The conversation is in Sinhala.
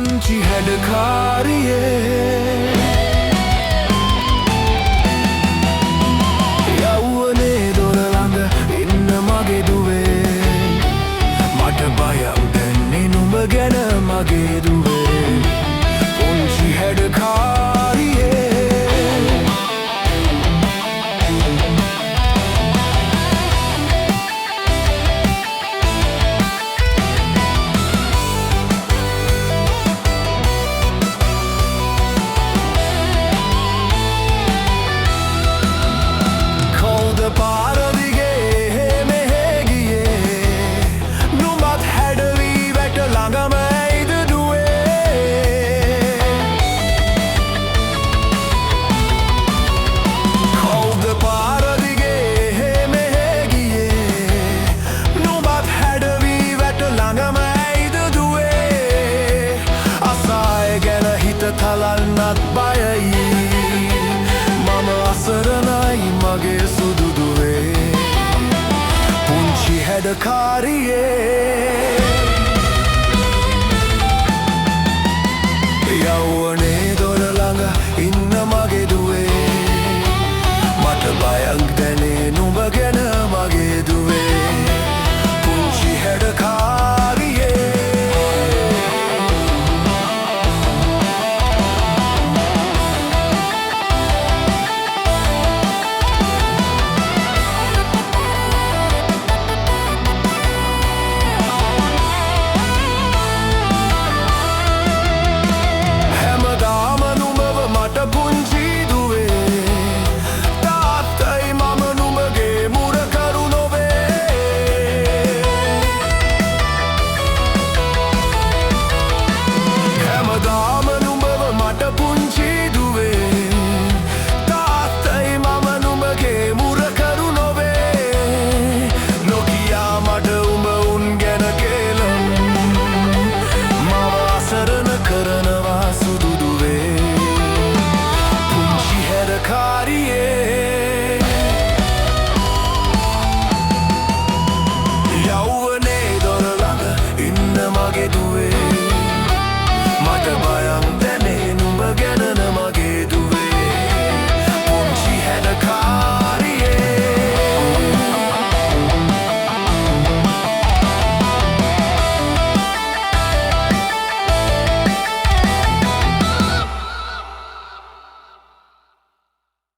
පුංචි හැඩකාරියේ යෞවනේ දොර ළඟ ඉන්න මගේ දුවේ මට බයක් දැනෙන්නේ නුඹ ගැන මගේ දුවේ පුංචි හැඩකාරියේ තලන්නත් බයයි මම අසරණයි මගේ සුදු දුවේ පුංචි හැඩකාරියේ යෞවනේ දොර ළඟ ඉන්න මගේ දුවේ මට බයක් දැනේ නුඹ ගැන මගේ දුවේ පුංචි හැඩකාරියේ යෞවනේ දොර ළඟ ඉන්න මගේ දුවේ